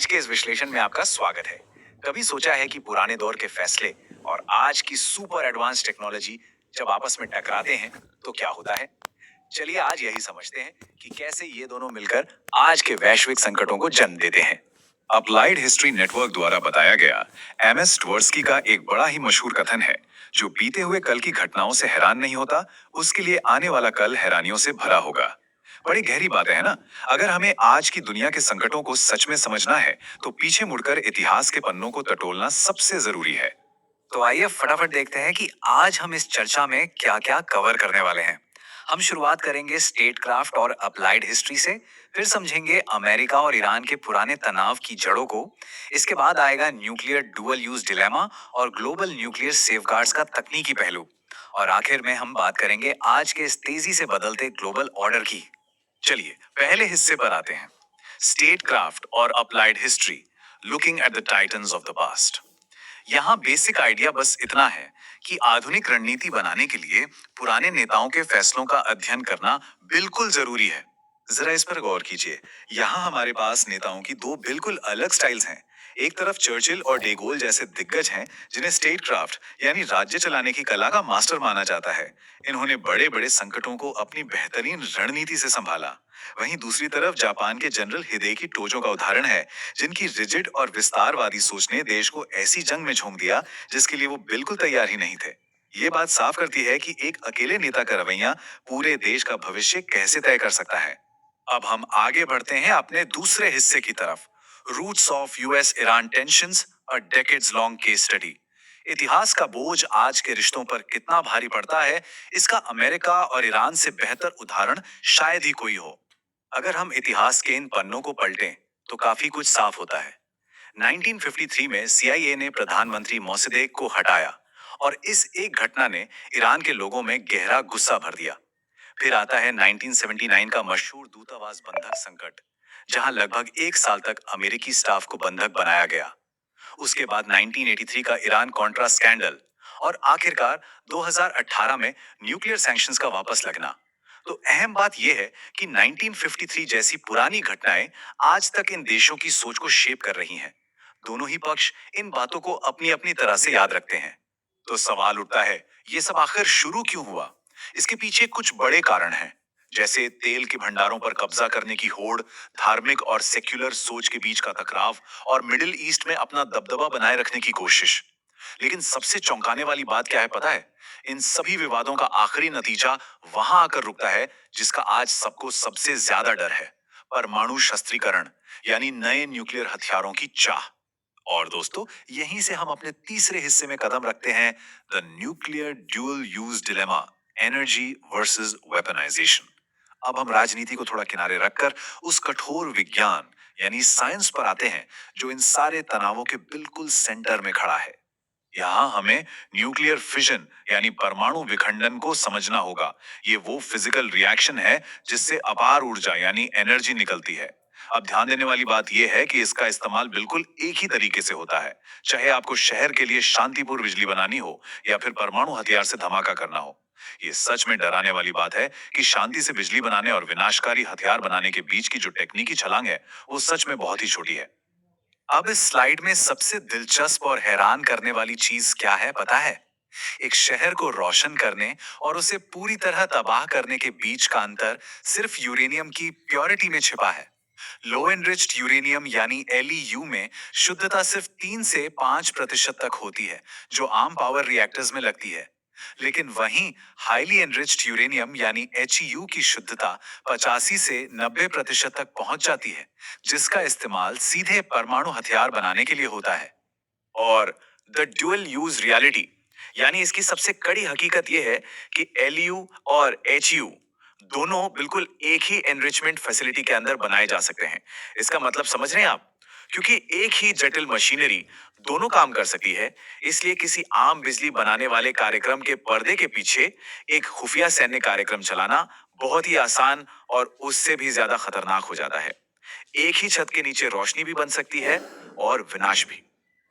आज के इस विश्लेषण में आपका स्वागत है। कभी सोचा है कि पुराने दौर के फैसले और आज की सुपर एडवांस टेक्नोलॉजी जब आपस में टकराते हैं तो क्या होता है? चलिए आज यही समझते हैं कि कैसे ये दोनों मिलकर आज के वैश्विक संकटों को जन्म देते हैं। अप्लाइड हिस्ट्री नेटवर्क द्वारा बताया गया एमएस ट्वर्स्की का एक बड़ा ही मशहूर कथन है, जो बीते हुए कल की घटनाओं से हैरान नहीं होता, उसके लिए आने वाला कल हैरानियों से भरा होगा। बड़ी गहरी बातें है ना। अगर हमें आज की दुनिया के संकटों को सच में समझना है तो पीछे मुड़कर इतिहास के पन्नों को टटोलना सबसे जरूरी है। तो आइए फटाफट देखते हैं कि आज हम इस चर्चा में क्या-क्या कवर करने वाले हैं। हम शुरुआत करेंगे स्टेटक्राफ्ट और अप्लाइड हिस्ट्री से, फिर समझेंगे अमेरिका और ईरान के पुराने तनाव की जड़ों को। इसके बाद आएगा न्यूक्लियर डुअल यूज डिलेमा और ग्लोबल न्यूक्लियर सेफगार्ड्स का तकनीकी पहलू। और आखिर में हम बात करेंगे आज के इस तेजी से बदलते ग्लोबल ऑर्डर की। चलिए पहले हिस्से पर आते हैं, स्टेटक्राफ्ट और applied history, looking at the titans of the past. यहाँ बेसिक आइडिया बस इतना है कि आधुनिक रणनीति बनाने के लिए पुराने नेताओं के फैसलों का अध्ययन करना बिल्कुल जरूरी है। जरा इस पर गौर कीजिए। यहाँ हमारे पास नेताओं की दो बिल्कुल अलग स्टाइल्स हैं। एक तरफ चर्चिल और डेगोल जैसे दिग्गज हैं, जिन्हें स्टेटक्राफ्ट यानी राज्य चलाने की कला का मास्टर माना जाता है। इन्होंने बड़े बड़े संकटों को अपनी बेहतरीन रणनीति से संभाला। वहीं दूसरी तरफ जापान के जनरल हिदेकी टोजो का उदाहरण है, जिनकी रिजिड और विस्तारवादी सोच ने देश को ऐसी जंग में झोंक दिया जिसके लिए वो बिल्कुल तैयार ही नहीं थे। ये बात साफ करती है कि एक अकेले नेता का रवैया पूरे देश का भविष्य कैसे तय कर सकता है। अब हम आगे बढ़ते हैं अपने दूसरे हिस्से की तरफ, roots of US Iran tensions, a decades long case study. इतिहास का बोझ आज के रिश्तों पर कितना भारी पड़ता है, इसका अमेरिका और ईरान से बेहतर उदाहरण शायद ही कोई हो। अगर हम इतिहास के इन पन्नों को पलटें तो काफी कुछ साफ होता है। 1953 में सीआईए ने प्रधानमंत्री मोसदेक को हटाया और इस एक घटना ने ईरान के लोगों में गहरा गुस्सा भर दिया। फिर आता है 1979 का मशहूर दूतावास बंधक संकट, जहां लगभग एक साल तक अमेरिकी स्टाफ को बंधक बनाया गया। उसके बाद 1983 का ईरान कॉन्ट्रा स्कैंडल और आखिरकार 2018 में न्यूक्लियर सैंक्शंस का वापस लगना। तो अहम बात यह है कि 1953 जैसी पुरानी घटनाएं आज तक इन देशों की सोच को शेप कर रही हैं। दोनों ही पक्ष इन बातों को अपनी अपनी तरह से याद रखते हैं। तो सवाल उठता है, ये सब आखिर शुरू क्यों हुआ? इसके पीछे कुछ बड़े कारण हैं, जैसे तेल के भंडारों पर कब्जा करने की होड़, धार्मिक और सेक्युलर सोच के बीच का टकराव और मिडिल ईस्ट में अपना दबदबा बनाए रखने की कोशिश। लेकिन सबसे चौंकाने वाली बात क्या है पता है? इन सभी विवादों का आखिरी नतीजा वहां आकर रुकता है जिसका आज सबको सबसे ज्यादा डर है, परमाणु शस्त्रीकरण, यानी नए न्यूक्लियर हथियारों की चाह। और दोस्तों, यहीं से हम अपने तीसरे हिस्से में कदम रखते हैं, the nuclear dual use dilemma, energy versus weaponisation. अब हम राजनीति को थोड़ा किनारे रखकर उस कठोर विज्ञान यानी साइंस पर आते हैं, जो इन सारे तनावों के बिल्कुल सेंटर में खड़ा है। यहाँ हमें न्यूक्लियर फिजन यानी परमाणु विखंडन को समझना होगा। ये वो फिजिकल रिएक्शन है जिससे अपार ऊर्जा यानी एनर्जी निकलती है। अब ध्यान देने वाली बात यह है कि इसका इस्तेमाल बिल्कुल एक ही तरीके से होता है, चाहे आपको शहर के लिए शांतिपूर्ण बिजली बनानी हो या फिर परमाणु हथियार से धमाका करना हो। ये सच में डराने वाली बात है कि शांति से बिजली बनाने और विनाशकारी हथियार बनाने के बीच की जो टेक्निकी छलांग है, वो सच में बहुत ही छोटी है। अब इस स्लाइड में सबसे दिलचस्प और हैरान करने वाली चीज क्या है पता है? एक शहर को रोशन करने और उसे पूरी तरह तबाह करने के बीच का अंतर सिर्फ यूरेनियम की प्योरिटी में छिपा है। लो एनरिच्ड यूरेनियम यानी एलईयू में शुद्धता सिर्फ 3 से 5% तक होती है, जो आम पावर रिएक्टर्स में लगती है। लेकिन वहीं हाईली एनरिच्ड यूरेनियम यानी एचईयू की शुद्धता 85 से 90% तक पहुंच जाती है, जिसका इस्तेमाल सीधे परमाणु हथियार बनाने के लिए होता है। और द ड्यूअल यूज रियलिटी यानी इसकी सबसे कड़ी हकीकत यह है कि एलयू और एचयू दोनों बिल्कुल एक ही एनरिचमेंट फैसिलिटी के अंदर बनाए जा सकते हैं। इसका मतलब समझ रहे हैं आप? क्योंकि एक ही जटिल मशीनरी दोनों काम कर सकती है, इसलिए किसी आम बिजली बनाने वाले कार्यक्रम के पर्दे के पीछे एक खुफिया सैन्य कार्यक्रम चलाना बहुत ही आसान और उससे भी ज्यादा खतरनाक हो जाता है। एक ही छत के नीचे रोशनी भी बन सकती है और विनाश भी।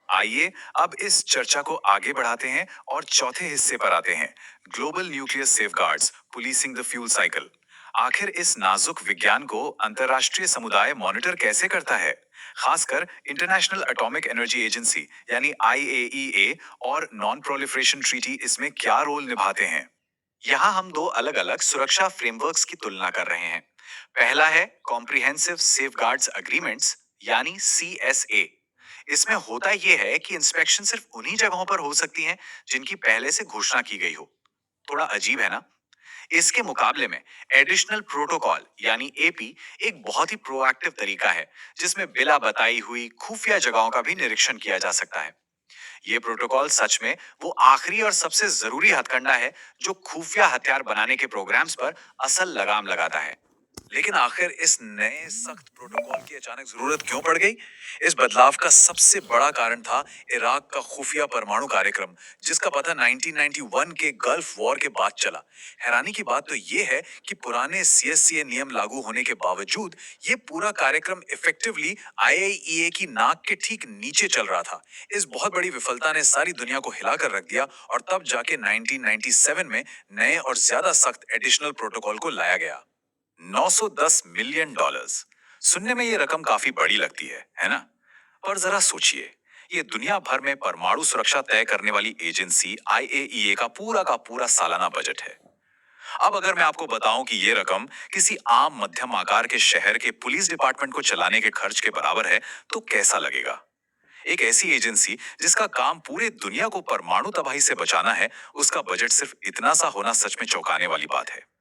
आइए अब इस चर्चा को आगे बढ़ाते हैं और चौथे हिस्से पर आते हैं, global nuclear safeguards, policing the fuel cycle. आखिर इस नाजुक विज्ञान को अंतरराष्ट्रीय समुदाय मॉनिटर कैसे करता है? खासकर इंटरनेशनल एटॉमिक एनर्जी एजेंसी यानी IAEA और नॉन प्रोलिफरेशन ट्रीटी इसमें क्या रोल निभाते हैं। यहाँ हम दो अलग अलग सुरक्षा फ्रेमवर्क्स की तुलना कर रहे हैं। पहला है कॉम्प्रिहेंसिव सेफगार्ड्स अग्रीमेंट्स यानी CSA। इसमें होता यह है कि इंस्पेक्शन सिर्फ उन्हीं जगहों पर हो सकती हैं जिनकी पहले से घोषणा की गई हो। थोड़ा अजीब है ना। इसके मुकाबले में एडिशनल प्रोटोकॉल यानी AP एक बहुत ही प्रोएक्टिव तरीका है जिसमें बिला बताई हुई खुफिया जगहों का भी निरीक्षण किया जा सकता है। ये प्रोटोकॉल सच में वो आखिरी और सबसे जरूरी हथकंडा है जो खुफिया हथियार बनाने के प्रोग्राम्स पर असल लगाम लगाता है। लेकिन आखिर इस नए सख्त प्रोटोकॉल की अचानक जरूरत क्यों पड़ गई? इस बदलाव का सबसे बड़ा कारण था इराक का खुफिया परमाणु कार्यक्रम, जिसका पता 1991 के गल्फ वॉर के बाद चला। हैरानी की बात तो ये है कि पुराने CSCA नियम लागू होने के बावजूद ये पूरा कार्यक्रम इफेक्टिवली IAEA की नाक के ठीक नीचे चल रहा था। इस बहुत बड़ी विफलता ने सारी दुनिया को हिलाकर रख दिया और तब जाके 1997 में नए और ज्यादा सख्त एडिशनल प्रोटोकॉल को लाया गया। $910 मिलियन। सुनने में ये रकम काफी बड़ी लगती है ना? पर जरा सोचिए, ये दुनिया भर में परमाणु सुरक्षा तय करने वाली एजेंसी IAEA का पूरा सालाना बजट है। अब अगर मैं आपको बताऊं कि ये रकम किसी आम मध्यम आकार के शहर के पुलिस डिपार्टमेंट को चलाने के खर्च के बराबर है, तो कैसा लगेगा? एक ऐसी एजेंसी जिसका काम पूरे दुनिया को परमाणु तबाही से बचाना है, उसका बजट सिर्फ इतना सा होना सच में चौंकाने वाली बात है।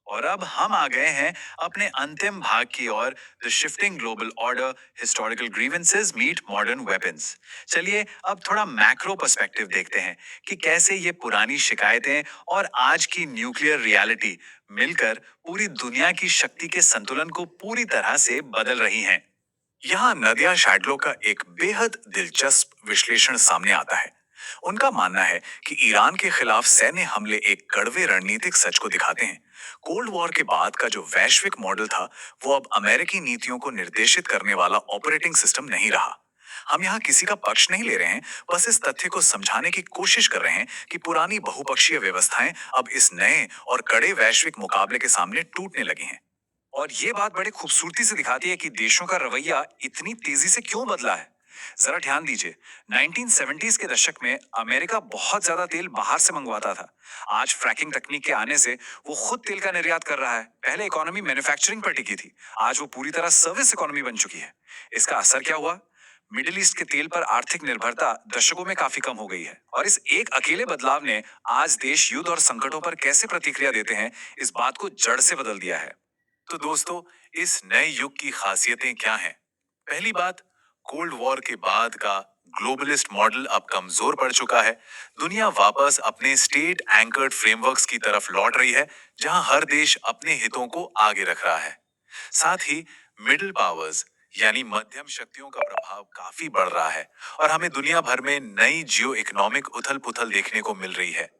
और अब हम आ गए हैं अपने अंतिम भाग की ओर, the shifting global order, historical grievances meet modern weapons. चलिए अब थोड़ा मैक्रो पर्सपेक्टिव देखते हैं कि कैसे ये पुरानी शिकायतें और आज की न्यूक्लियर रियलिटी मिलकर पूरी दुनिया की शक्ति के संतुलन को पूरी तरह से बदल रही हैं। यहाँ नदिया शैडलो का एक बेहद दिलचस्प विश्लेषण सामने आता है। उनका मानना है कि ईरान के खिलाफ सैन्य हमले एक कड़वे रणनीतिक सच को दिखाते हैं। कोल्ड वॉर के बाद का जो वैश्विक मॉडल था, वो अब अमेरिकी नीतियों को निर्देशित करने वाला ऑपरेटिंग सिस्टम नहीं रहा। हम यहाँ किसी का पक्ष नहीं ले रहे हैं, बस इस तथ्य को समझाने की कोशिश कर रहे हैं कि पुरानी बहुपक्षीय व्यवस्थाएं अब इस नए और कड़े वैश्विक मुकाबले के सामने टूटने लगी हैं। और ये बात बड़े खूबसूरती से दिखाती है कि देशों का रवैया इतनी तेजी से क्यों बदला है। जरा ध्यान दीजिए, 1970s के दशक में अमेरिका बहुत ज्यादा तेल बाहर से मंगवाता था। आज फ्रैकिंग तकनीक के आने से वो खुद तेल का निर्यात कर रहा है। पहले इकोनॉमी मैन्युफैक्चरिंग पर टिकी थी, आज वो पूरी तरह सर्विस इकोनॉमी बन चुकी है। इसका असर क्या हुआ? मिडिल ईस्ट के तेल पर आर्थिक निर्भरता दशकों में काफी कम हो गई है। और इस एक अकेले बदलाव ने आज देश युद्ध और संकटों पर कैसे प्रतिक्रिया देते हैं, इस बात को जड़ से बदल दिया है। तो दोस्तों, इस नए युग की खासियतें क्या हैं? पहली बात, कोल्ड वॉर के बाद का ग्लोबलिस्ट मॉडल अब कमजोर पड़ चुका है। दुनिया वापस अपने स्टेट एंकर्ड फ्रेमवर्क्स की तरफ लौट रही है, जहां हर देश अपने हितों को आगे रख रहा है। साथ ही मिडिल पावर्स यानी मध्यम शक्तियों का प्रभाव काफी बढ़ रहा है और हमें दुनिया भर में नई जियो इकोनॉमिक उथल पुथल देखने को मिल रही है।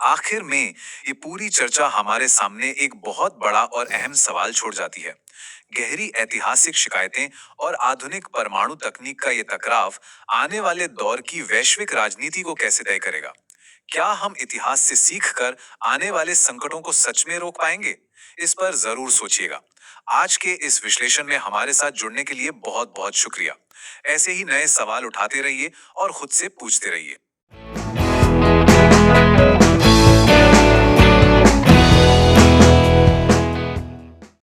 आखिर में ये पूरी चर्चा हमारे सामने एक बहुत बड़ा और अहम सवाल छोड़ जाती है। गहरी ऐतिहासिक शिकायतें और आधुनिक परमाणु तकनीक का ये टकराव आने वाले दौर की वैश्विक राजनीति को कैसे तय करेगा? क्या हम इतिहास से सीखकर आने वाले संकटों को सच में रोक पाएंगे? इस पर जरूर सोचिएगा। आज के इस विश्लेषण में हमारे साथ जुड़ने के लिए बहुत बहुत शुक्रिया। ऐसे ही नए सवाल उठाते रहिए और खुद से पूछते रहिए।